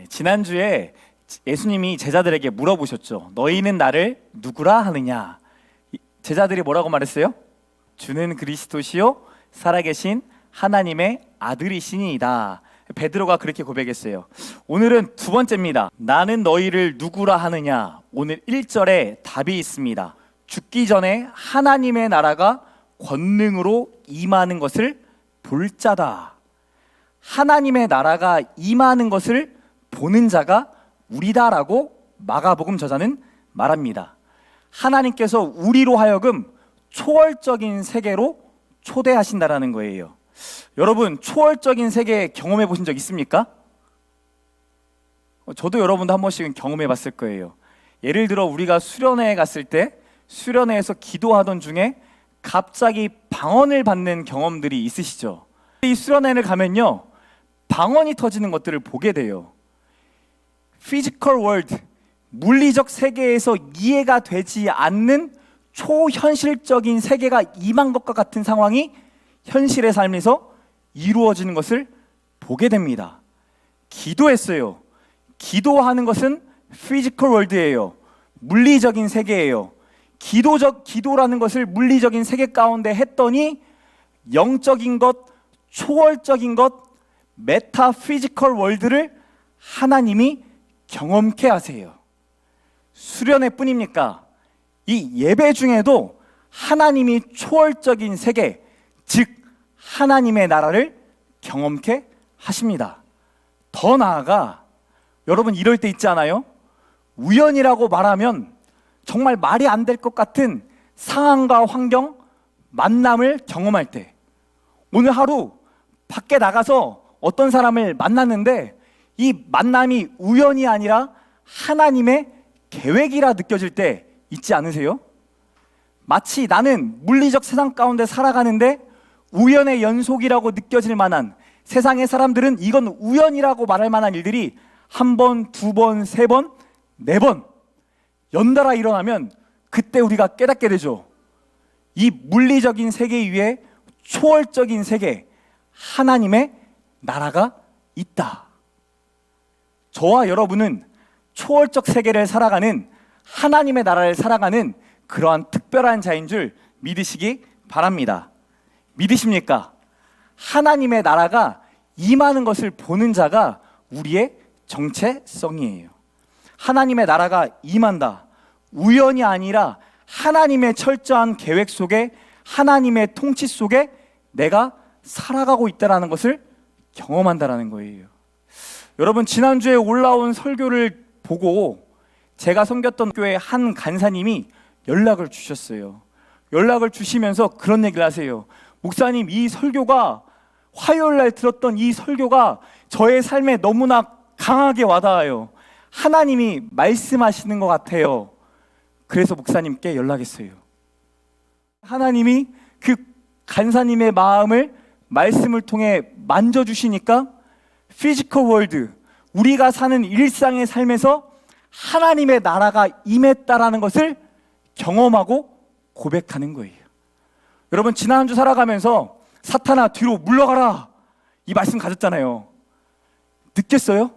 지난주에 예수님이 제자들에게 물어보셨죠. 너희는 나를 누구라 하느냐? 제자들이 뭐라고 말했어요? 주는 그리스도시요 살아계신 하나님의 아들이시니이다. 베드로가 그렇게 고백했어요. 오늘은 두 번째입니다. 나는 너희를 누구라 하느냐? 오늘 1절에 답이 있습니다. 죽기 전에 하나님의 나라가 권능으로 임하는 것을 볼 자다. 하나님의 나라가 임하는 것을 보는 자가 우리다라고 마가복음 저자는 말합니다. 하나님께서 우리로 하여금 초월적인 세계로 초대하신다라는 거예요. 여러분, 초월적인 세계 경험해 보신 적 있습니까? 저도 여러분도 한 번씩은 경험해 봤을 거예요. 예를 들어 우리가 수련회에 갔을 때 수련회에서 기도하던 중에 갑자기 방언을 받는 경험들이 있으시죠? 이 수련회를 가면요, 방언이 터지는 것들을 보게 돼요. 피지컬 월드, 물리적 세계에서 이해가 되지 않는 초현실적인 세계가 임한 것과 같은 상황이 현실의 삶에서 이루어지는 것을 보게 됩니다. 기도했어요. 기도하는 것은 피지컬 월드예요. 물리적인 세계예요. 기도라는 것을 물리적인 세계 가운데 했더니 영적인 것, 초월적인 것, 메타피지컬 월드를 하나님이 경험케 하세요. 수련회뿐입니까? 이 예배 중에도 하나님이 초월적인 세계, 즉 하나님의 나라를 경험케 하십니다. 더 나아가 여러분 이럴 때 있지 않아요? 우연이라고 말하면 정말 말이 안 될 것 같은 상황과 환경, 만남을 경험할 때, 오늘 하루 밖에 나가서 어떤 사람을 만났는데 이 만남이 우연이 아니라 하나님의 계획이라 느껴질 때 있지 않으세요? 마치 나는 물리적 세상 가운데 살아가는데 우연의 연속이라고 느껴질 만한, 세상의 사람들은 이건 우연이라고 말할 만한 일들이 한 번, 두 번, 세 번, 네 번 연달아 일어나면 그때 우리가 깨닫게 되죠. 이 물리적인 세계 위에 초월적인 세계, 하나님의 나라가 있다. 저와 여러분은 초월적 세계를 살아가는, 하나님의 나라를 살아가는 그러한 특별한 자인 줄 믿으시기 바랍니다. 믿으십니까? 하나님의 나라가 임하는 것을 보는 자가 우리의 정체성이에요. 하나님의 나라가 임한다. 우연이 아니라 하나님의 철저한 계획 속에, 하나님의 통치 속에 내가 살아가고 있다는 것을 경험한다는 거예요. 여러분, 지난주에 올라온 설교를 보고 제가 섬겼던 교회 한 간사님이 연락을 주셨어요. 연락을 주시면서 그런 얘기를 하세요. 목사님, 이 설교가, 화요일 날 들었던 이 설교가 저의 삶에 너무나 강하게 와닿아요. 하나님이 말씀하시는 것 같아요. 그래서 목사님께 연락했어요. 하나님이 그 간사님의 마음을 말씀을 통해 만져주시니까 피지컬 월드, 우리가 사는 일상의 삶에서 하나님의 나라가 임했다라는 것을 경험하고 고백하는 거예요. 여러분, 지난주 살아가면서 사탄아 뒤로 물러가라, 이 말씀 가졌잖아요. 느꼈어요?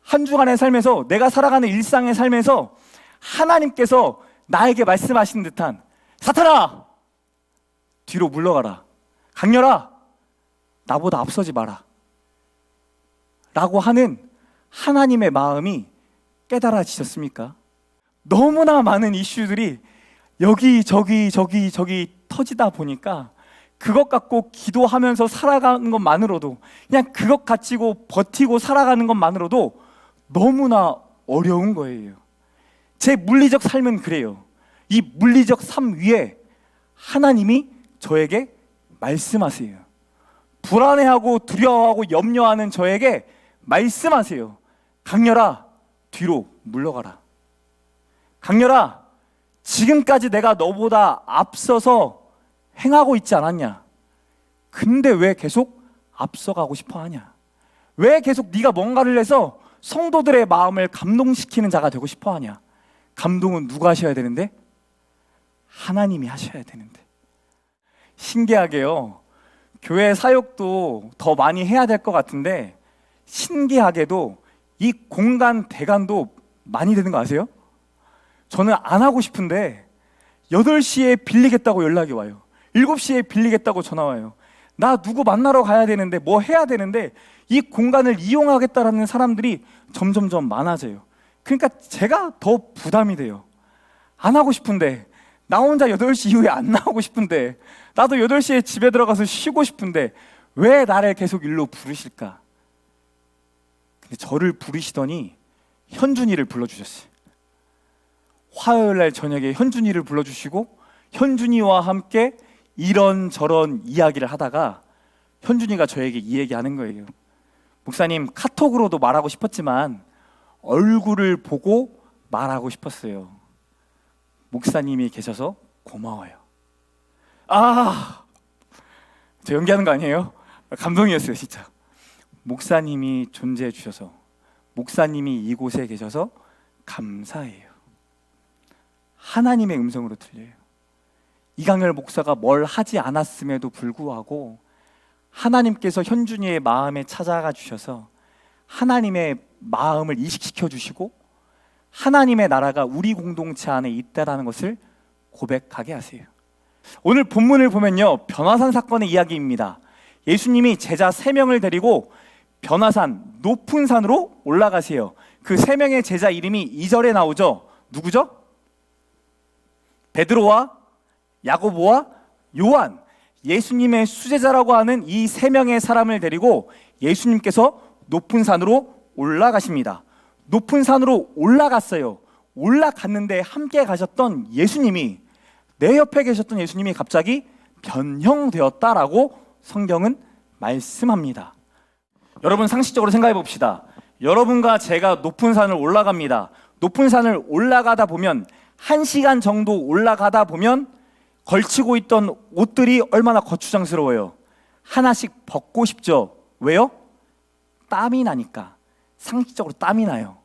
한 주간의 삶에서, 내가 살아가는 일상의 삶에서 하나님께서 나에게 말씀하시는 듯한, 사탄아 뒤로 물러가라, 강렬아 나보다 앞서지 마라 라고 하는 하나님의 마음이 깨달아지셨습니까? 너무나 많은 이슈들이 여기저기 터지다 보니까 그것 갖고 기도하면서 살아가는 것만으로도, 그냥 그것 가지고 버티고 살아가는 것만으로도 너무나 어려운 거예요. 제 물리적 삶은 그래요. 이 물리적 삶 위에 하나님이 저에게 말씀하세요. 불안해하고 두려워하고 염려하는 저에게 말씀하세요. 강렬아 뒤로 물러가라. 강렬아, 지금까지 내가 너보다 앞서서 행하고 있지 않았냐? 근데 왜 계속 앞서가고 싶어 하냐? 왜 계속 네가 뭔가를 해서 성도들의 마음을 감동시키는 자가 되고 싶어 하냐? 감동은 누가 하셔야 되는데? 하나님이 하셔야 되는데. 신기하게요, 교회 사역도 더 많이 해야 될 것 같은데 신기하게도 이 공간 대관도 많이 되는 거 아세요? 저는 안 하고 싶은데 8시에 빌리겠다고 연락이 와요. 7시에 빌리겠다고 전화 와요. 나 누구 만나러 가야 되는데 뭐 해야 되는데 이 공간을 이용하겠다라는 사람들이 점점점 많아져요. 그러니까 제가 더 부담이 돼요. 안 하고 싶은데, 나 혼자 8시 이후에 안 나오고 싶은데, 나도 8시에 집에 들어가서 쉬고 싶은데 왜 나를 계속 일로 부르실까? 근데 저를 부르시더니 현준이를 불러주셨어요. 화요일날 저녁에 현준이를 불러주시고 현준이와 함께 이런저런 이야기를 하다가 현준이가 저에게 이 얘기하는 거예요. 목사님, 카톡으로도 말하고 싶었지만 얼굴을 보고 말하고 싶었어요. 목사님이 계셔서 고마워요. 저 연기하는 거 아니에요? 감동이었어요, 진짜. 목사님이 존재해 주셔서, 목사님이 이곳에 계셔서 감사해요. 하나님의 음성으로 들려요. 이강열 목사가 뭘 하지 않았음에도 불구하고 하나님께서 현준이의 마음에 찾아가 주셔서 하나님의 마음을 이식시켜 주시고 하나님의 나라가 우리 공동체 안에 있다라는 것을 고백하게 하세요. 오늘 본문을 보면요, 변화산 사건의 이야기입니다. 예수님이 제자 3명을 데리고 변화산, 높은 산으로 올라가세요. 그 3명의 제자 이름이 2절에 나오죠. 누구죠? 베드로와 야고보와 요한. 예수님의 수제자라고 하는 이 3명의 사람을 데리고 예수님께서 높은 산으로 올라가십니다. 높은 산으로 올라갔어요. 올라갔는데 함께 가셨던 예수님이, 내 옆에 계셨던 예수님이 갑자기 변형되었다라고 성경은 말씀합니다. 여러분, 상식적으로 생각해 봅시다. 여러분과 제가 높은 산을 올라갑니다. 높은 산을 올라가다 보면 1시간 정도 올라가다 보면 걸치고 있던 옷들이 얼마나 거추장스러워요. 하나씩 벗고 싶죠. 왜요? 땀이 나니까. 상식적으로 땀이 나요.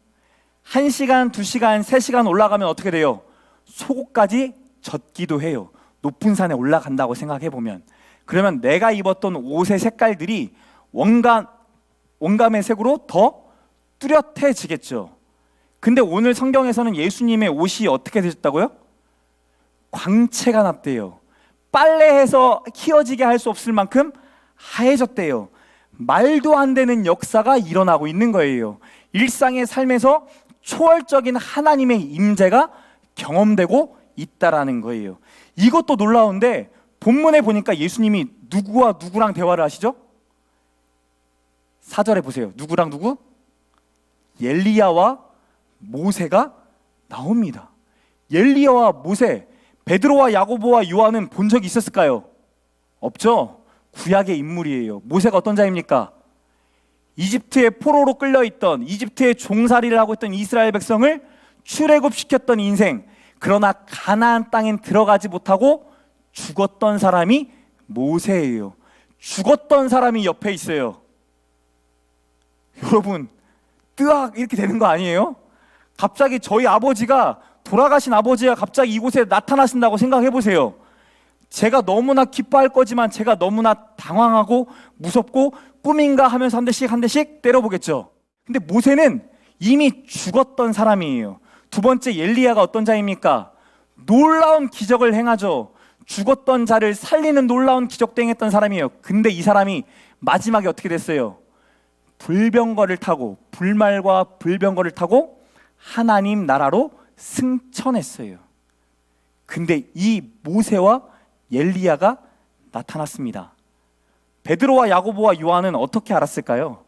1시간, 2시간, 3시간 올라가면 어떻게 돼요? 속옷까지 젖기도 해요. 높은 산에 올라간다고 생각해 보면. 그러면 내가 입었던 옷의 색깔들이 원감의 색으로 더 뚜렷해지겠죠. 근데 오늘 성경에서는 예수님의 옷이 어떻게 되셨다고요? 광채가 났대요. 빨래해서 희어지게 할 수 없을 만큼 하얘졌대요. 말도 안 되는 역사가 일어나고 있는 거예요. 일상의 삶에서 초월적인 하나님의 임재가 경험되고 있다라는 거예요. 이것도 놀라운데 본문에 보니까 예수님이 누구와 누구랑 대화를 하시죠? 4절에 보세요. 누구랑 누구? 엘리야와 모세가 나옵니다. 엘리야와 모세, 베드로와 야고보와 요한은 본 적이 있었을까요? 없죠. 구약의 인물이에요. 모세가 어떤 자입니까? 이집트의 포로로 끌려있던, 이집트의 종살이를 하고 있던 이스라엘 백성을 출애굽시켰던 인생. 그러나 가나안 땅엔 들어가지 못하고 죽었던 사람이 모세예요. 죽었던 사람이 옆에 있어요. 여러분, 뜨악 이렇게 되는 거 아니에요? 갑자기 저희 아버지가, 돌아가신 아버지가 갑자기 이곳에 나타나신다고 생각해 보세요. 제가 너무나 기뻐할 거지만 제가 너무나 당황하고 무섭고 꿈인가 하면서 한 대씩 때려보겠죠. 근데 모세는 이미 죽었던 사람이에요. 두 번째, 엘리야가 어떤 자입니까? 놀라운 기적을 행하죠. 죽었던 자를 살리는 놀라운 기적도 행했던 사람이에요. 근데 이 사람이 마지막에 어떻게 됐어요? 불병거를 타고, 불말과 불병거를 타고 하나님 나라로 승천했어요. 근데 이 모세와 엘리야가 나타났습니다. 베드로와 야고보와 요한은 어떻게 알았을까요?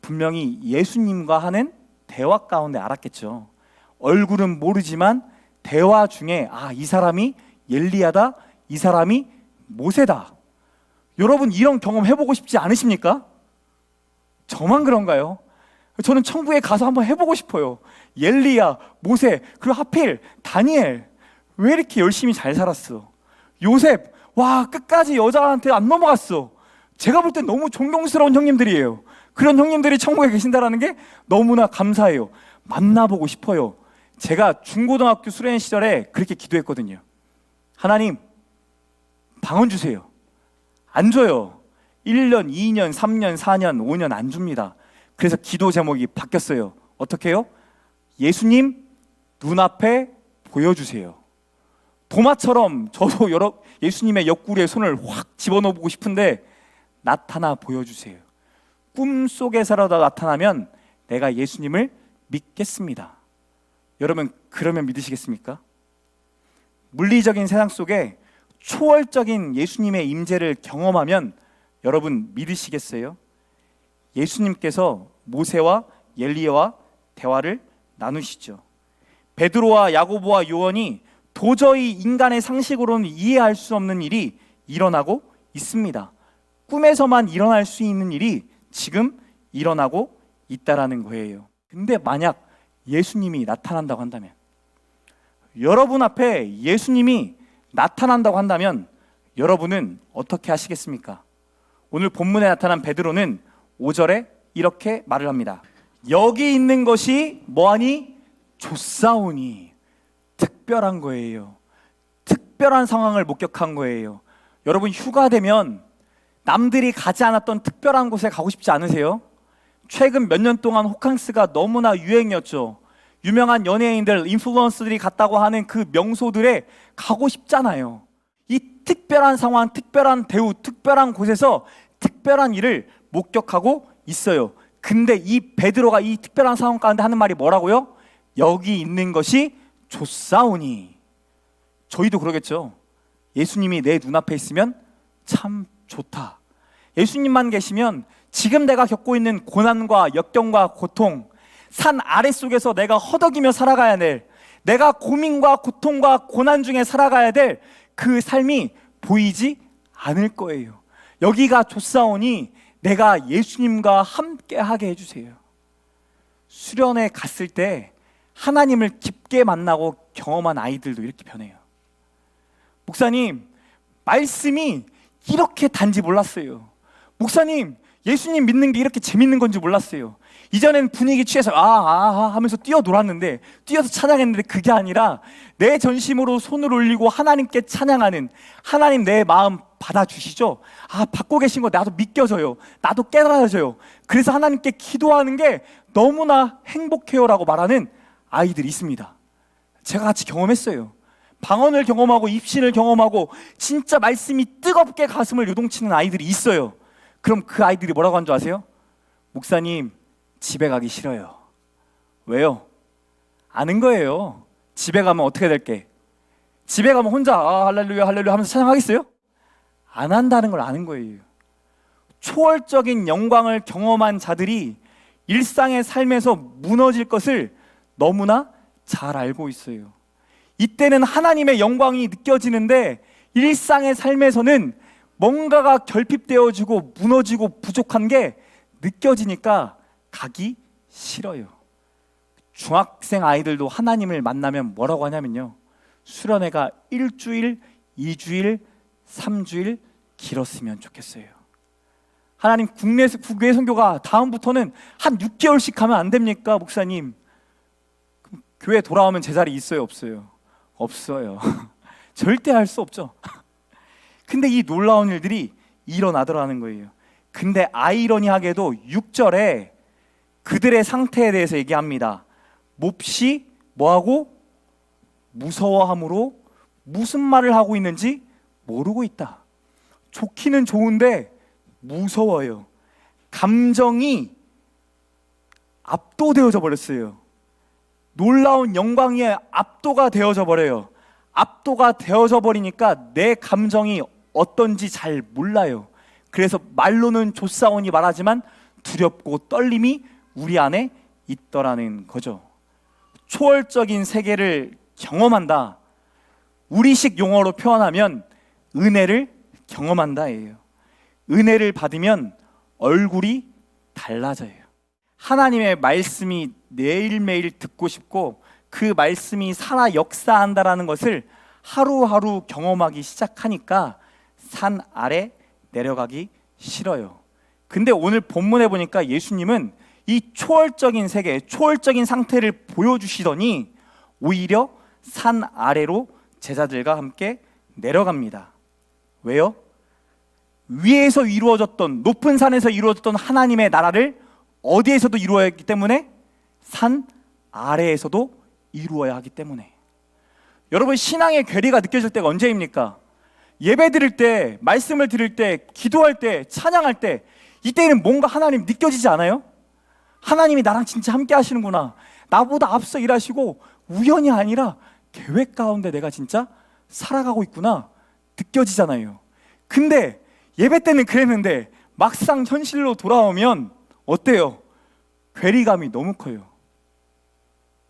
분명히 예수님과 하는 대화 가운데 알았겠죠. 얼굴은 모르지만 대화 중에 이 사람이 엘리야다, 이 사람이 모세다. 여러분, 이런 경험 해보고 싶지 않으십니까? 저만 그런가요? 저는 천국에 가서 한번 해보고 싶어요. 엘리야, 모세, 그리고 하필 다니엘, 왜 이렇게 열심히 잘 살았어? 요셉, 와, 끝까지 여자한테 안 넘어갔어. 제가 볼 땐 너무 존경스러운 형님들이에요. 그런 형님들이 천국에 계신다는 게 너무나 감사해요. 만나보고 싶어요. 제가 중고등학교 수련 시절에 그렇게 기도했거든요. 하나님, 방언 주세요. 안 줘요. 1년, 2년, 3년, 4년, 5년 안 줍니다. 그래서 기도 제목이 바뀌었어요. 어떻게 해요? 예수님 눈앞에 보여주세요. 도마처럼 저도 예수님의 옆구리에 손을 확 집어넣어보고 싶은데 나타나 보여주세요. 꿈속에서라도 나타나면 내가 예수님을 믿겠습니다. 여러분, 그러면 믿으시겠습니까? 물리적인 세상 속에 초월적인 예수님의 임재를 경험하면 여러분 믿으시겠어요? 예수님께서 모세와 엘리야와 대화를 나누시죠. 베드로와 야고보와 요한이 도저히 인간의 상식으로는 이해할 수 없는 일이 일어나고 있습니다. 꿈에서만 일어날 수 있는 일이 지금 일어나고 있다라는 거예요. 근데 만약 예수님이 나타난다고 한다면, 여러분 앞에 예수님이 나타난다고 한다면 여러분은 어떻게 하시겠습니까? 오늘 본문에 나타난 베드로는 5절에 이렇게 말을 합니다. 여기 있는 것이 뭐하니? 좋사오니. 특별한 거예요. 특별한 상황을 목격한 거예요. 여러분, 휴가 되면 남들이 가지 않았던 특별한 곳에 가고 싶지 않으세요? 최근 몇 년 동안 호캉스가 너무나 유행이었죠. 유명한 연예인들, 인플루언서들이 갔다고 하는 그 명소들에 가고 싶잖아요. 이 특별한 상황, 특별한 대우, 특별한 곳에서 특별한 일을 목격하고 있어요. 근데 이 베드로가 이 특별한 상황 가운데 하는 말이 뭐라고요? 여기 있는 것이 좋사오니. 저희도 그러겠죠. 예수님이 내 눈앞에 있으면 참 좋다. 예수님만 계시면 지금 내가 겪고 있는 고난과 역경과 고통, 산 아래속에서 내가 허덕이며 살아가야 될, 내가 고민과 고통과 고난 중에 살아가야 될 그 삶이 보이지 않을 거예요. 여기가 좋사오니 내가 예수님과 함께 하게 해주세요. 수련회 갔을 때 하나님을 깊게 만나고 경험한 아이들도 이렇게 변해요. 목사님, 말씀이 이렇게 단지 몰랐어요. 목사님, 예수님 믿는 게 이렇게 재밌는 건지 몰랐어요. 이전엔 분위기 취해서 하면서 뛰어놀았는데, 뛰어서 찬양했는데 그게 아니라 내 전심으로 손을 올리고 하나님께 찬양하는, 하나님 내 마음 받아주시죠? 받고 계신 거 나도 믿겨져요. 나도 깨달아져요. 그래서 하나님께 기도하는 게 너무나 행복해요 라고 말하는 아이들이 있습니다. 제가 같이 경험했어요. 방언을 경험하고 입신을 경험하고 진짜 말씀이 뜨겁게 가슴을 요동치는 아이들이 있어요. 그럼 그 아이들이 뭐라고 한 줄 아세요? 목사님, 집에 가기 싫어요. 왜요? 아는 거예요. 집에 가면 어떻게 될게? 집에 가면 혼자 할렐루야 할렐루야 하면서 찬양하겠어요? 안 한다는 걸 아는 거예요. 초월적인 영광을 경험한 자들이 일상의 삶에서 무너질 것을 너무나 잘 알고 있어요. 이때는 하나님의 영광이 느껴지는데 일상의 삶에서는 뭔가가 결핍되어지고 무너지고 부족한 게 느껴지니까 가기 싫어요. 중학생 아이들도 하나님을 만나면 뭐라고 하냐면요, 수련회가 1주일, 2주일, 3주일 길었으면 좋겠어요. 하나님, 국내 선교가 다음부터는 한 6개월씩 가면 안 됩니까, 목사님? 교회 돌아오면 제자리 있어요, 없어요? 없어요. 절대 할 수 없죠. 근데 이 놀라운 일들이 일어나더라는 거예요. 근데 아이러니하게도 6절에 그들의 상태에 대해서 얘기합니다. 몹시 뭐하고? 무서워함으로 무슨 말을 하고 있는지 모르고 있다. 좋기는 좋은데 무서워요. 감정이 압도되어져 버렸어요. 놀라운 영광이 압도가 되어져 버려요. 압도가 되어져 버리니까 내 감정이 어떤지 잘 몰라요. 그래서 말로는 좋사오니 말하지만 두렵고 떨림이 우리 안에 있더라는 거죠. 초월적인 세계를 경험한다. 우리식 용어로 표현하면 은혜를 경험한다예요. 은혜를 받으면 얼굴이 달라져요. 하나님의 말씀이 매일매일 듣고 싶고 그 말씀이 살아 역사한다라는 것을 하루하루 경험하기 시작하니까 산 아래 내려가기 싫어요. 근데 오늘 본문에 보니까 예수님은 이 초월적인 세계, 초월적인 상태를 보여주시더니 오히려 산 아래로 제자들과 함께 내려갑니다. 왜요? 위에서 이루어졌던, 높은 산에서 이루어졌던 하나님의 나라를 어디에서도 이루어야 하기 때문에 산 아래에서도 이루어야 하기 때문에. 여러분, 신앙의 괴리가 느껴질 때가 언제입니까? 예배 드릴 때, 말씀을 드릴 때, 기도할 때, 찬양할 때, 이때는 뭔가 하나님 느껴지지 않아요? 하나님이 나랑 진짜 함께 하시는구나, 나보다 앞서 일하시고 우연이 아니라 계획 가운데 내가 진짜 살아가고 있구나 느껴지잖아요. 근데 예배 때는 그랬는데 막상 현실로 돌아오면 어때요? 괴리감이 너무 커요.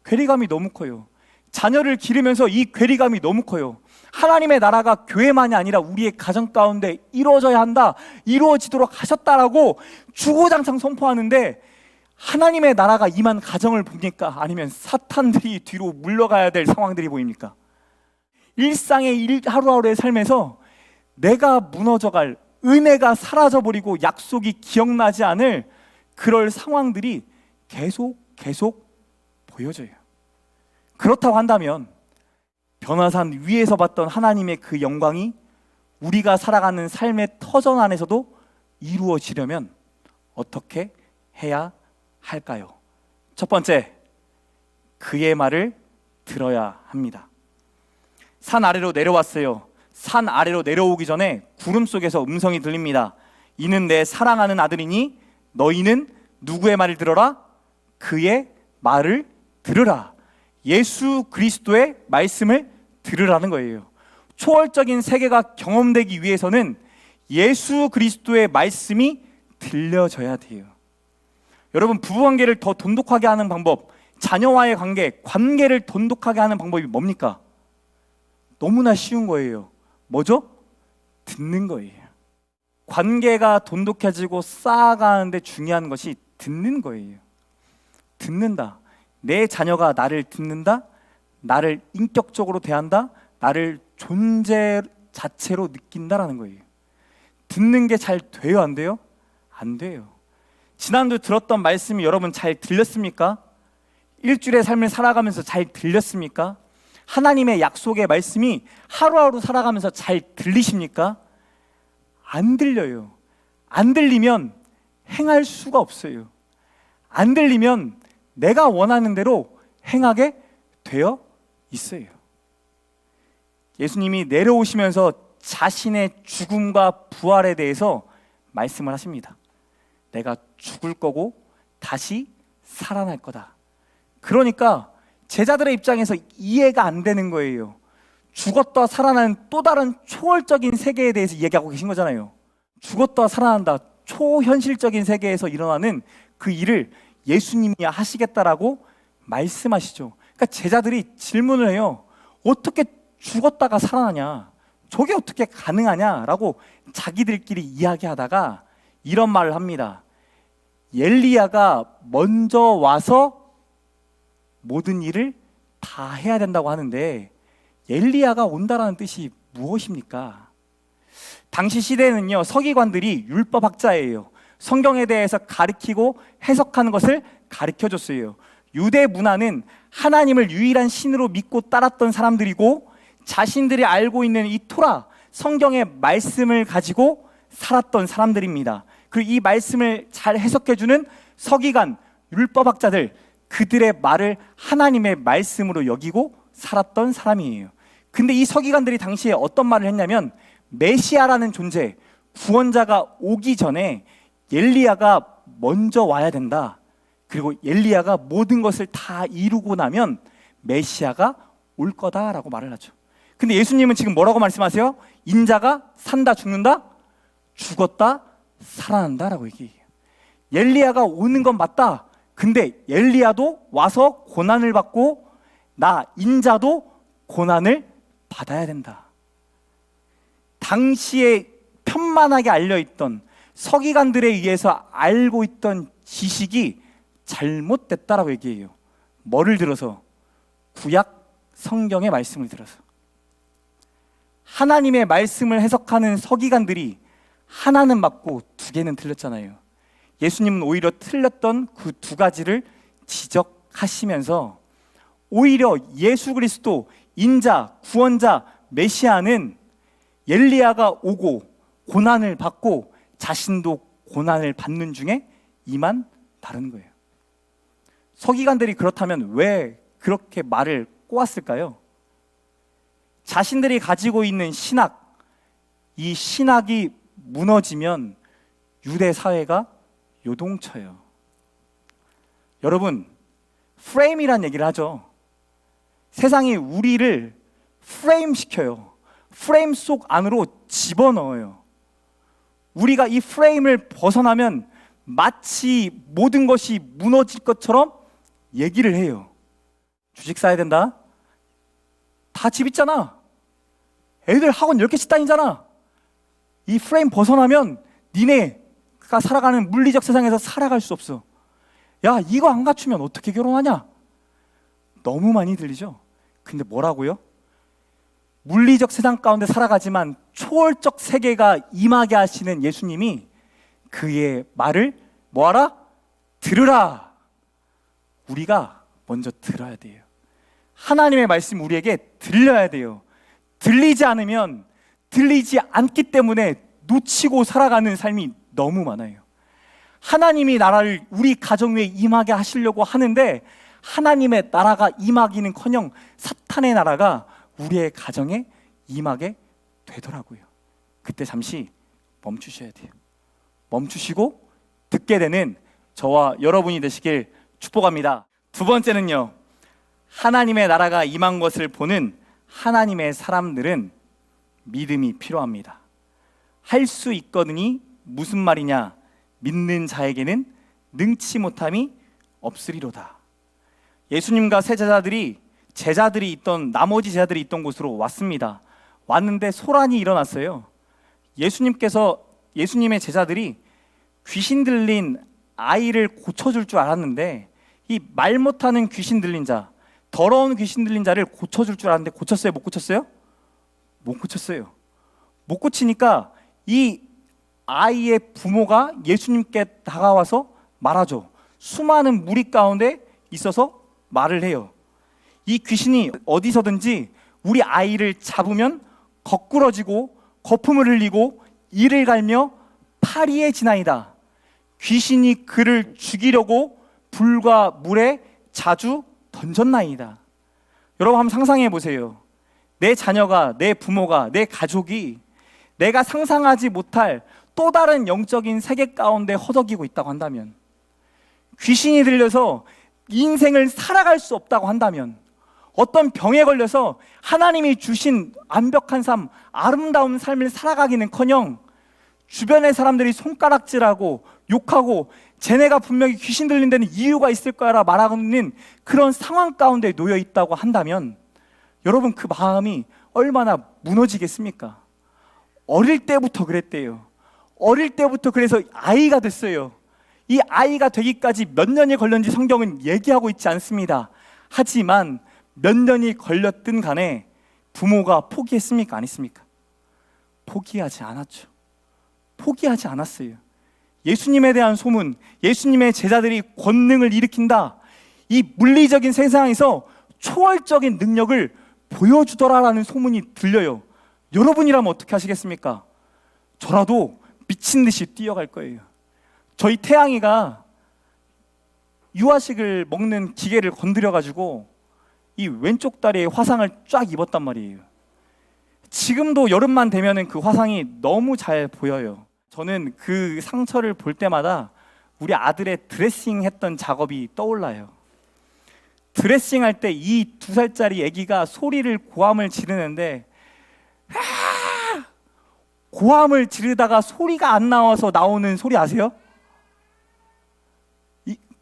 괴리감이 너무 커요. 자녀를 기르면서 이 괴리감이 너무 커요. 하나님의 나라가 교회만이 아니라 우리의 가정 가운데 이루어져야 한다, 이루어지도록 하셨다라고 주구장창 선포하는데 하나님의 나라가 임한 가정을 봅니까? 아니면 사탄들이 뒤로 물러가야 될 상황들이 보입니까? 일상의 하루하루의 삶에서 내가 무너져갈, 은혜가 사라져버리고 약속이 기억나지 않을 그럴 상황들이 계속 보여져요. 그렇다고 한다면 변화산 위에서 봤던 하나님의 그 영광이 우리가 살아가는 삶의 터전 안에서도 이루어지려면 어떻게 해야 할까요? 첫 번째, 그의 말을 들어야 합니다. 산 아래로 내려왔어요. 산 아래로 내려오기 전에 구름 속에서 음성이 들립니다. 이는 내 사랑하는 아들이니 너희는 누구의 말을 들어라? 그의 말을 들으라. 예수 그리스도의 말씀을 들으라는 거예요. 초월적인 세계가 경험되기 위해서는 예수 그리스도의 말씀이 들려져야 돼요. 여러분, 부부관계를 더 돈독하게 하는 방법, 자녀와의 관계를 돈독하게 하는 방법이 뭡니까? 너무나 쉬운 거예요. 뭐죠? 듣는 거예요. 관계가 돈독해지고 쌓아가는데 중요한 것이 듣는 거예요. 듣는다. 내 자녀가 나를 듣는다, 나를 인격적으로 대한다, 나를 존재 자체로 느낀다라는 거예요. 듣는 게 잘 돼요, 안 돼요? 안 돼요. 지난주 들었던 말씀이 여러분 잘 들렸습니까? 일주일의 삶을 살아가면서 잘 들렸습니까? 하나님의 약속의 말씀이 하루하루 살아가면서 잘 들리십니까? 안 들려요. 안 들리면 행할 수가 없어요. 안 들리면 내가 원하는 대로 행하게 되어 있어요. 예수님이 내려오시면서 자신의 죽음과 부활에 대해서 말씀을 하십니다. 내가 죽을 거고 다시 살아날 거다. 그러니까 제자들의 입장에서 이해가 안 되는 거예요. 죽었다 살아나는 또 다른 초월적인 세계에 대해서 얘기하고 계신 거잖아요. 죽었다 살아난다, 초현실적인 세계에서 일어나는 그 일을 예수님이 하시겠다라고 말씀하시죠. 그러니까 제자들이 질문을 해요. 어떻게 죽었다가 살아나냐? 저게 어떻게 가능하냐라고 자기들끼리 이야기하다가 이런 말을 합니다. 엘리야가 먼저 와서 모든 일을 다 해야 된다고 하는데 엘리야가 온다라는 뜻이 무엇입니까? 당시 시대에는요, 서기관들이 율법학자예요. 성경에 대해서 가르치고 해석하는 것을 가르쳐줬어요. 유대 문화는 하나님을 유일한 신으로 믿고 따랐던 사람들이고 자신들이 알고 있는 이 토라, 성경의 말씀을 가지고 살았던 사람들입니다. 그리고 이 말씀을 잘 해석해주는 서기관, 율법학자들, 그들의 말을 하나님의 말씀으로 여기고 살았던 사람이에요. 근데 이 서기관들이 당시에 어떤 말을 했냐면 메시아라는 존재, 구원자가 오기 전에 엘리야가 먼저 와야 된다. 그리고 엘리야가 모든 것을 다 이루고 나면 메시아가 올 거다라고 말을 하죠. 근데 예수님은 지금 뭐라고 말씀하세요? 인자가 산다, 죽는다, 죽었다, 살아난다라고 얘기해요. 엘리야가 오는 건 맞다. 근데 엘리야도 와서 고난을 받고 나 인자도 고난을 받아야 된다. 당시에 편만하게 알려있던 서기관들에 의해서 알고 있던 지식이 잘못됐다라고 얘기해요. 뭐를 들어서? 구약 성경의 말씀을 들어서. 하나님의 말씀을 해석하는 서기관들이 하나는 맞고 두 개는 틀렸잖아요. 예수님은 오히려 틀렸던 그 두 가지를 지적하시면서 오히려 예수 그리스도 인자, 구원자, 메시아는 엘리야가 오고 고난을 받고 자신도 고난을 받는 중에 임한 다른 거예요. 서기관들이 그렇다면 왜 그렇게 말을 꼬았을까요? 자신들이 가지고 있는 신학, 이 신학이 무너지면 유대 사회가 요동쳐요. 여러분, 프레임이란 얘기를 하죠. 세상이 우리를 프레임 시켜요. 프레임 속 안으로 집어넣어요. 우리가 이 프레임을 벗어나면 마치 모든 것이 무너질 것처럼 얘기를 해요. 주식 사야 된다. 다 집 있잖아. 애들 학원 10개씩 다니잖아. 이 프레임 벗어나면 니네가 살아가는 물리적 세상에서 살아갈 수 없어. 야, 이거 안 갖추면 어떻게 결혼하냐? 너무 많이 들리죠? 근데 뭐라고요? 물리적 세상 가운데 살아가지만 초월적 세계가 임하게 하시는 예수님이 그의 말을 뭐하라? 들으라. 우리가 먼저 들어야 돼요. 하나님의 말씀 우리에게 들려야 돼요. 들리지 않으면 들리지 않기 때문에 놓치고 살아가는 삶이 너무 많아요. 하나님이 나라를 우리 가정 위에 임하게 하시려고 하는데 하나님의 나라가 임하기는커녕 사탄의 나라가 우리의 가정에 임하게 되더라고요. 그때 잠시 멈추셔야 돼요. 멈추시고 듣게 되는 저와 여러분이 되시길 축복합니다. 두 번째는요, 하나님의 나라가 임한 것을 보는 하나님의 사람들은 믿음이 필요합니다. 할 수 있거든이 무슨 말이냐? 믿는 자에게는 능치 못함이 없으리로다. 예수님과 세 제자들이 있던 나머지 제자들이 있던 곳으로 왔습니다. 왔는데 소란이 일어났어요. 예수님의 제자들이 귀신 들린 아이를 고쳐줄 줄 알았는데 이 말 못하는 귀신 들린 자, 더러운 귀신 들린 자를 고쳐줄 줄 알았는데 고쳤어요? 못 고쳤어요? 못 고쳤어요. 못 고치니까 이 아이의 부모가 예수님께 다가와서 말하죠. 수많은 무리 가운데 있어서 말을 해요. 이 귀신이 어디서든지 우리 아이를 잡으면 거꾸러지고 거품을 흘리고 이를 갈며 파리에 지나이다. 귀신이 그를 죽이려고 불과 물에 자주 던졌나이다. 여러분 한번 상상해 보세요. 내 자녀가, 내 부모가, 내 가족이 내가 상상하지 못할 또 다른 영적인 세계 가운데 허덕이고 있다고 한다면, 귀신이 들려서 인생을 살아갈 수 없다고 한다면, 어떤 병에 걸려서 하나님이 주신 완벽한 삶, 아름다운 삶을 살아가기는커녕 주변의 사람들이 손가락질하고 욕하고 쟤네가 분명히 귀신 들린 데는 이유가 있을 거야라 말하는 그런 상황 가운데 놓여 있다고 한다면 여러분 그 마음이 얼마나 무너지겠습니까? 어릴 때부터 그랬대요. 어릴 때부터 그래서 아이가 됐어요. 이 아이가 되기까지 몇 년이 걸렸는지 성경은 얘기하고 있지 않습니다. 하지만 몇 년이 걸렸든 간에 부모가 포기했습니까? 안 했습니까? 포기하지 않았죠. 포기하지 않았어요. 예수님에 대한 소문, 예수님의 제자들이 권능을 일으킨다, 이 물리적인 세상에서 초월적인 능력을 보여주더라라는 소문이 들려요. 여러분이라면 어떻게 하시겠습니까? 저라도 미친 듯이 뛰어갈 거예요. 저희 태양이가 유아식을 먹는 기계를 건드려가지고 이 왼쪽 다리에 화상을 쫙 입었단 말이에요. 지금도 여름만 되면은 그 화상이 너무 잘 보여요. 저는 그 상처를 볼 때마다 우리 아들의 드레싱 했던 작업이 떠올라요. 드레싱 할 때 이 2살짜리 아기가 소리를 고함을 지르는데 고함을 지르다가 소리가 안 나와서 나오는 소리 아세요?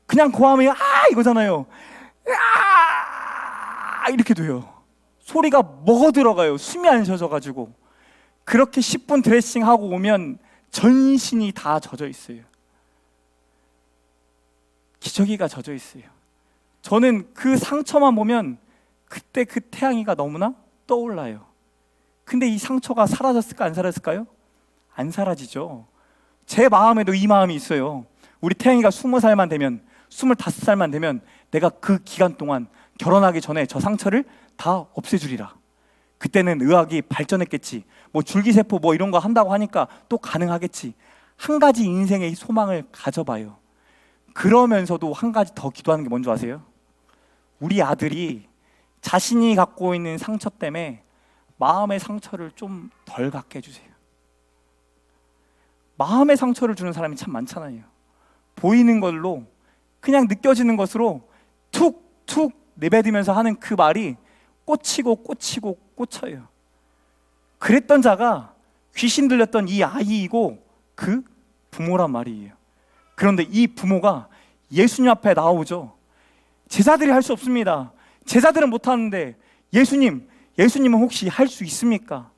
그냥 고함이 이거잖아요. 이렇게 돼요. 소리가 먹어 들어가요. 숨이 안 쉬어져가지고. 그렇게 10분 드레싱하고 오면 전신이 다 젖어 있어요. 기저귀가 젖어 있어요. 저는 그 상처만 보면 그때 그 태양이가 너무나 떠올라요. 근데 이 상처가 사라졌을까 안 사라졌을까요? 안 사라지죠. 제 마음에도 이 마음이 있어요. 우리 태양이가 20살만 되면, 25살만 되면 내가 그 기간 동안 결혼하기 전에 저 상처를 다 없애주리라. 그때는 의학이 발전했겠지. 뭐 줄기세포 뭐 이런 거 한다고 하니까 또 가능하겠지. 한 가지 인생의 소망을 가져봐요. 그러면서도 한 가지 더 기도하는 게 뭔지 아세요? 우리 아들이 자신이 갖고 있는 상처 때문에 마음의 상처를 좀 덜 갖게 해주세요. 마음의 상처를 주는 사람이 참 많잖아요. 보이는 걸로, 그냥 느껴지는 것으로 툭툭 내뱉으면서 하는 그 말이 꽂히고 꽂히고 꽂혀요. 그랬던 자가 귀신 들렸던 이 아이이고 그 부모란 말이에요. 그런데 이 부모가 예수님 앞에 나오죠. 제자들이 할 수 없습니다. 제자들은 못하는데 예수님은 혹시 할 수 있습니까?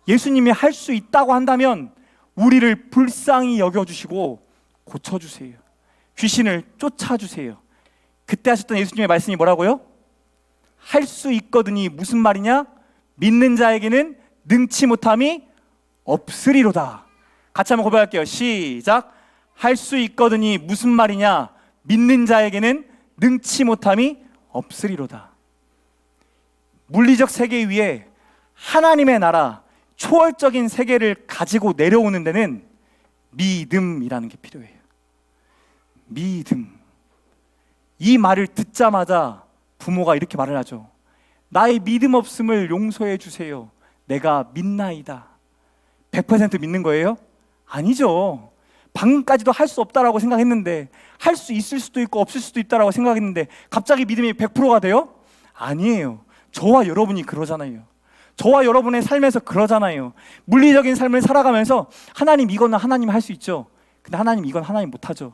예수님이 할 수 있다고 한다면 우리를 불쌍히 여겨주시고 고쳐주세요. 귀신을 쫓아주세요. 그때 하셨던 예수님의 말씀이 뭐라고요? 할 수 있거든이 무슨 말이냐? 믿는 자에게는 능치 못함이 없으리로다. 같이 한번 고백할게요. 시작. 할 수 있거든이 무슨 말이냐? 믿는 자에게는 능치 못함이 없으리로다. 물리적 세계 위에 하나님의 나라, 초월적인 세계를 가지고 내려오는 데는 믿음이라는 게 필요해요. 믿음. 이 말을 듣자마자 부모가 이렇게 말을 하죠. 나의 믿음 없음을 용서해 주세요. 내가 믿나이다. 100% 믿는 거예요? 아니죠. 방금까지도 할 수 없다라고 생각했는데, 할 수 있을 수도 있고 없을 수도 있다라고 생각했는데 갑자기 믿음이 100%가 돼요? 아니에요. 저와 여러분이 그러잖아요. 저와 여러분의 삶에서 그러잖아요. 물리적인 삶을 살아가면서 하나님 이거는 하나님 할 수 있죠. 근데 하나님 이건 하나님 못하죠.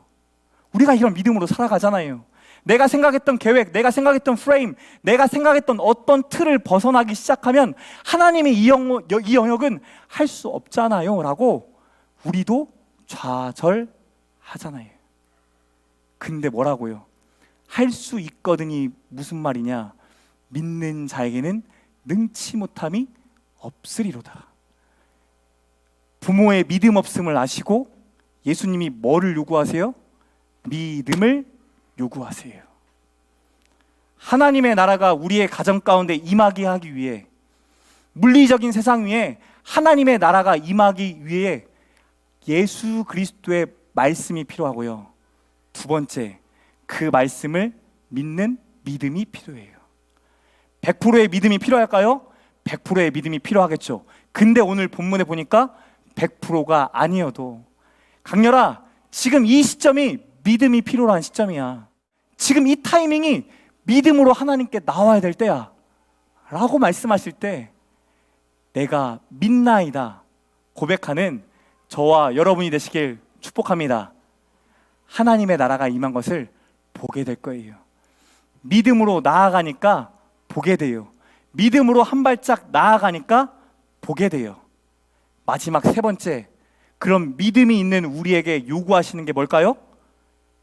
우리가 이런 믿음으로 살아가잖아요. 내가 생각했던 계획, 내가 생각했던 프레임, 내가 생각했던 어떤 틀을 벗어나기 시작하면 하나님이 이 영역은 할 수 없잖아요 라고 우리도 좌절하잖아요. 근데 뭐라고요? 할 수 있거든이 무슨 말이냐? 믿는 자에게는 능치 못함이 없으리로다. 부모의 믿음 없음을 아시고 예수님이 뭐를 요구하세요? 믿음을 요구하세요. 하나님의 나라가 우리의 가정 가운데 임하게 하기 위해, 물리적인 세상 위에 하나님의 나라가 임하기 위해 예수 그리스도의 말씀이 필요하고요. 두 번째, 그 말씀을 믿는 믿음이 필요해요. 100%의 믿음이 필요할까요? 100%의 믿음이 필요하겠죠. 근데 오늘 본문에 보니까 100%가 아니어도, 강렬아, 지금 이 시점이 믿음이 필요한 시점이야. 지금 이 타이밍이 믿음으로 하나님께 나와야 될 때야 라고 말씀하실 때 내가 믿나이다 고백하는 저와 여러분이 되시길 축복합니다. 하나님의 나라가 임한 것을 보게 될 거예요. 믿음으로 나아가니까 보게 돼요. 믿음으로 한 발짝 나아가니까 보게 돼요. 마지막 세 번째, 그럼 믿음이 있는 우리에게 요구하시는 게 뭘까요?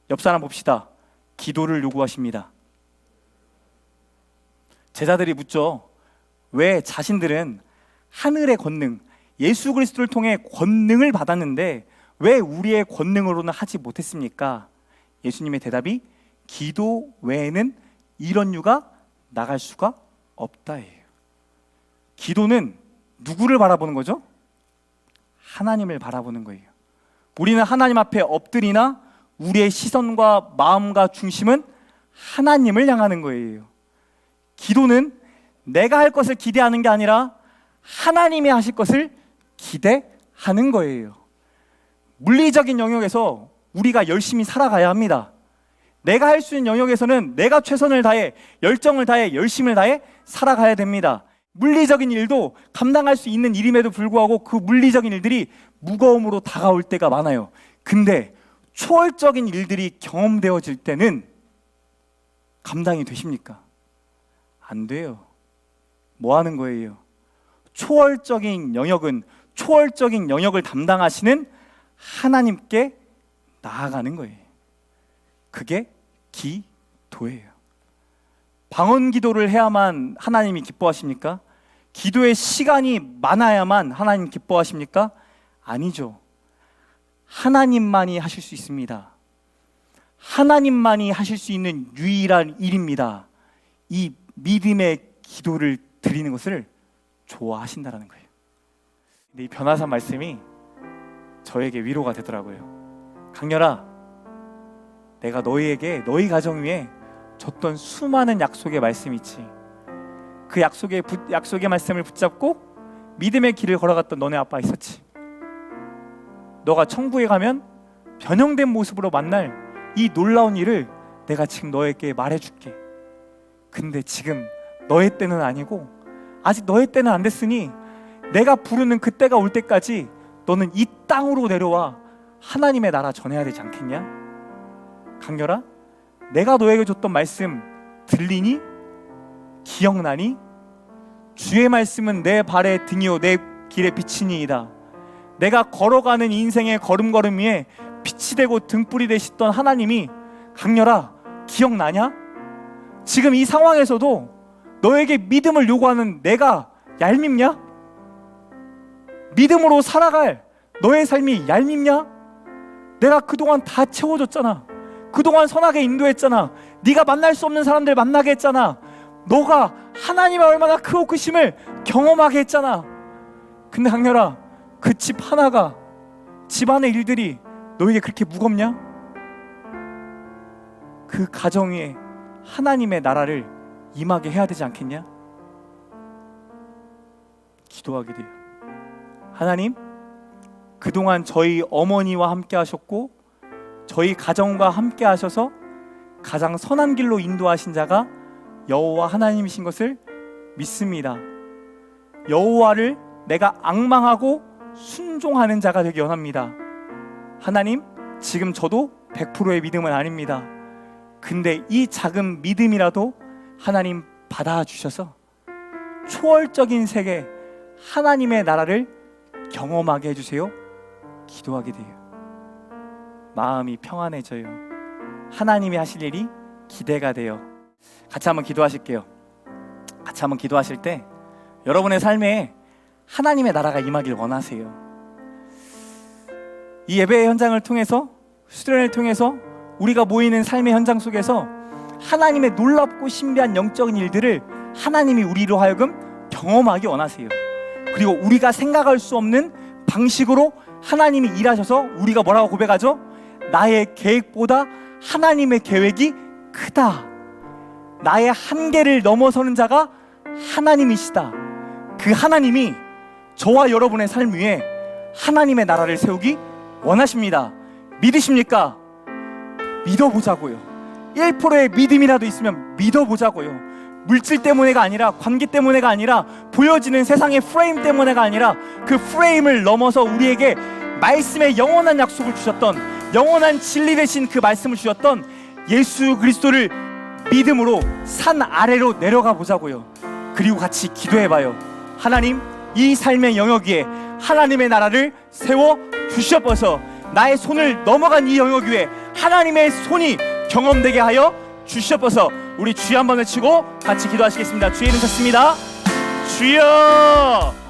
옆 사람 봅시다. 기도를 요구하십니다. 제자들이 묻죠. 왜 자신들은 하늘의 권능, 예수 그리스도를 통해 권능을 받았는데 왜 우리의 권능으로는 하지 못했습니까? 예수님의 대답이 기도 외에는 이런 유가 나갈 수가 없다예요. 기도는 누구를 바라보는 거죠? 하나님을 바라보는 거예요. 우리는 하나님 앞에 엎드리나 우리의 시선과 마음과 중심은 하나님을 향하는 거예요. 기도는 내가 할 것을 기대하는 게 아니라 하나님이 하실 것을 기대하는 거예요. 물리적인 영역에서 우리가 열심히 살아가야 합니다. 내가 할 수 있는 영역에서는 내가 최선을 다해, 열정을 다해, 열심을 다해 살아가야 됩니다. 물리적인 일도 감당할 수 있는 일임에도 불구하고 그 물리적인 일들이 무거움으로 다가올 때가 많아요. 근데 초월적인 일들이 경험되어질 때는 감당이 되십니까? 안 돼요. 뭐 하는 거예요? 초월적인 영역을 담당하시는 하나님께 나아가는 거예요. 그게 기도예요. 방언 기도를 해야만 하나님이 기뻐하십니까? 기도의 시간이 많아야만 하나님 기뻐하십니까? 아니죠. 하나님만이 하실 수 있습니다. 하나님만이 하실 수 있는 유일한 일입니다. 이 믿음의 기도를 드리는 것을 좋아하신다는 거예요. 근데 이 변화산 말씀이 저에게 위로가 되더라고요. 강렬아, 내가 너희에게 너희 가정 위에 줬던 수많은 약속의 말씀이 있지. 그 약속의 말씀을 붙잡고 믿음의 길을 걸어갔던 너네 아빠 있었지. 너가 천국에 가면 변형된 모습으로 만날 이 놀라운 일을 내가 지금 너에게 말해줄게. 근데 지금 너의 때는 아니고 아직 너의 때는 안 됐으니 내가 부르는 그때가 올 때까지 너는 이 땅으로 내려와 하나님의 나라 전해야 되지 않겠냐? 강렬아, 내가 너에게 줬던 말씀 들리니? 기억나니? 주의 말씀은 내 발의 등이요 내 길의 빛이니이다. 내가 걸어가는 인생의 걸음걸음 위에 빛이 되고 등불이 되시던 하나님이 강렬아, 기억나냐? 지금 이 상황에서도 너에게 믿음을 요구하는 내가 얄밉냐? 믿음으로 살아갈 너의 삶이 얄밉냐? 내가 그동안 다 채워줬잖아. 그동안 선하게 인도했잖아. 네가 만날 수 없는 사람들 만나게 했잖아. 너가 하나님의 얼마나 크고 크심을 경험하게 했잖아. 근데 강렬아, 그 집 하나가, 집안의 일들이 너에게 그렇게 무겁냐? 그 가정 위에 하나님의 나라를 임하게 해야 되지 않겠냐? 기도하게 돼요. 하나님, 그동안 저희 어머니와 함께 하셨고 저희 가정과 함께 하셔서 가장 선한 길로 인도하신 자가 여호와 하나님이신 것을 믿습니다. 여호와를 내가 앙망하고 순종하는 자가 되기 원합니다. 하나님, 지금 저도 100%의 믿음은 아닙니다. 근데 이 작은 믿음이라도 하나님 받아주셔서 초월적인 세계 하나님의 나라를 경험하게 해주세요. 기도하게 돼요. 마음이 평안해져요. 하나님이 하실 일이 기대가 돼요. 같이 한번 기도하실게요. 같이 한번 기도하실 때 여러분의 삶에 하나님의 나라가 임하길 원하세요. 이 예배의 현장을 통해서, 수련을 통해서 우리가 모이는 삶의 현장 속에서 하나님의 놀랍고 신비한 영적인 일들을 하나님이 우리로 하여금 경험하기 원하세요. 그리고 우리가 생각할 수 없는 방식으로 하나님이 일하셔서 우리가 뭐라고 고백하죠? 나의 계획보다 하나님의 계획이 크다. 나의 한계를 넘어서는 자가 하나님이시다. 그 하나님이 저와 여러분의 삶 위에 하나님의 나라를 세우기 원하십니다. 믿으십니까? 믿어보자고요. 1%의 믿음이라도 있으면 믿어보자고요. 물질 때문에가 아니라, 관계 때문에가 아니라, 보여지는 세상의 프레임 때문에가 아니라 그 프레임을 넘어서 우리에게 말씀의 영원한 약속을 주셨던, 영원한 진리 되신 그 말씀을 주셨던 예수 그리스도를 믿음으로 산 아래로 내려가 보자고요. 그리고 같이 기도해봐요. 하나님, 이 삶의 영역 위에 하나님의 나라를 세워 주시옵소서. 나의 손을 넘어간 이 영역 위에 하나님의 손이 경험되게 하여 주시옵소서. 우리 주여 한번 외치고 같이 기도하시겠습니다. 주의 이름 찾습니다. 주여.